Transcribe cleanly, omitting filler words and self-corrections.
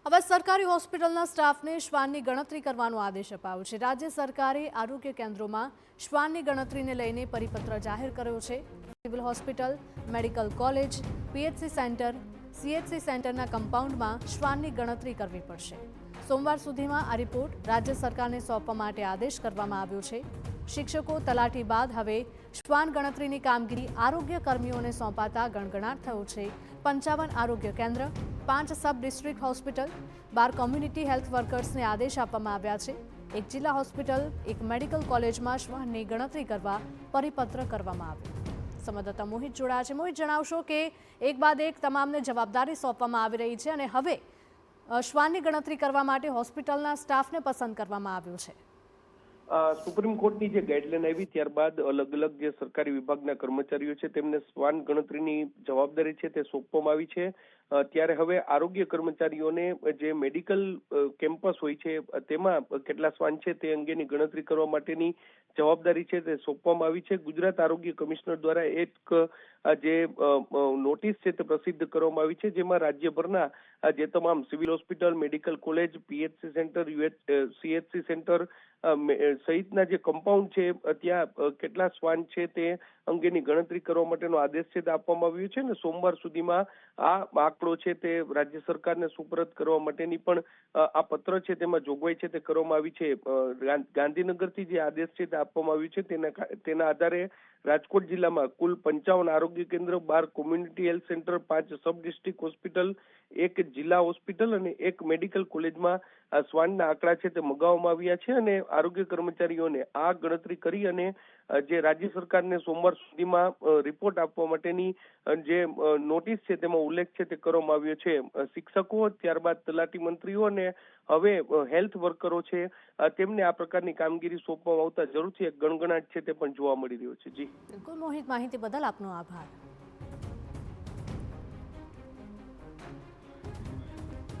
હવે સરકારી હોસ્પિટલના સ્ટાફને શ્વાનની ગણતરી કરવાનો આદેશ અપાયો છે। રાજ્ય સરકારે આરોગ્ય કેન્દ્રોમાં શ્વાનની ગણતરીને લઈને પરિપત્ર જાહેર કર્યો છે। Civil hospital, medical college, PHC centre, CHC સેન્ટરના કમ્પાઉન્ડમાં શ્વાનની ગણતરી કરવી પડશે। સોમવાર સુધીમાં આ રિપોર્ટ રાજ્ય સરકારને સોંપવા માટે આદેશ કરવામાં આવ્યો છે। શિક્ષકો, તલાટી બાદ હવે શ્વાન ગણતરીની કામગીરી આરોગ્ય કર્મીઓને સોંપાતા ગણગણાટ થયો છે। 55 આરોગ્ય કેન્દ્ર, 5 sub district hospital, 12 community health વર્કર્સને આદેશ આપવામાં આવ્યા છે। એક જિલ્લા હોસ્પિટલ, એક મેડિકલ કોલેજમાં શ્વાનની ગણતરી કરવા પરિપત્ર કરવામાં આવ્યો। સંવાદદાતા મોહિત જોડાયા છે। મોહિત, જણાવશો કે એક બાદ એક તમામને જવાબદારી સોંપવામાં આવી રહી છે અને હવે શ્વાનની ગણતરી કરવા માટે હોસ્પિટલના સ્ટાફને પસંદ કરવામાં આવ્યો છે। સુપ્રીમ કોર્ટની જે ગાઈડલાઈન આવી ત્યારબાદ અલગ અલગ જે સરકારી વિભાગના કર્મચારીઓ છે તેમને શ્વાન ગણતરીની જવાબદારી છે તે સોંપવામાં આવી છે। ત્યારે હવે આરોગ્ય કર્મચારીઓને જે મેડિકલ કેમ્પસ હોય છે તેમાં કેટલા શ્વાન છે તે અંગેની ગણતરી કરવા માટેની જવાબદારી છે તે સોંપવામાં આવી છે। ગુજરાત આરોગ્ય કમિશનર દ્વારા એક જે નોટિસ છે તે પ્રસિદ્ધ કરવામાં આવી છે, જેમાં રાજ્યભરના જે તમામ civil hospital, medical college, PHC centre, CHC centre સહિતના જે કમ્પાઉન્ડ છે ત્યાં કેટલા શ્વાન છે તે અંગેની ગણતરી કરવા માટેનો આદેશ છે તે આપવામાં આવ્યો છે અને સોમવાર સુધીમાં આ આંકડો છે તે રાજ્ય સરકારને સુપરત કરવા માટેની પણ આ પત્ર છે તેમાં જોગવાઈ છે તે કરવામાં આવી છે। ગાંધીનગરથી જે આદેશ છે તે આપવામાં આવ્યું છે તેના આધારે રાજકોટ જિલ્લામાં કુલ 55 આરોગ્ય કેન્દ્ર, 12 community health centre, 5 sub district hospital, એક જિલ્લા હોસ્પિટલ અને એક મેડિકલ કોલેજમાં શ્વાનના આંકડા છે તે મગાવવામાં આવ્યા છે અને આરોગ્ય કર્મચારીઓને આ ગણતરી કરી અને જે રાજ્ય સરકારને સોમવાર સુધીમાં રિપોર્ટ આપવા માટેની જે નોટિસ છે તેમાં ઉલ્લેખ છે તે કરવામાં આવ્યો છે। શિક્ષકો, ત્યારબાદ તલાટી મંત્રીઓ અને હવે હેલ્થ વર્કરો છે તેમને આ પ્રકારની કામગીરી સોંપવામાં આવતા જરૂરથી એક ગણગણાટ છે તે પણ જોવા મળી રહ્યો છે। જી બિલકુલ મોહિત, માહિતી બદલ આપનો આભાર।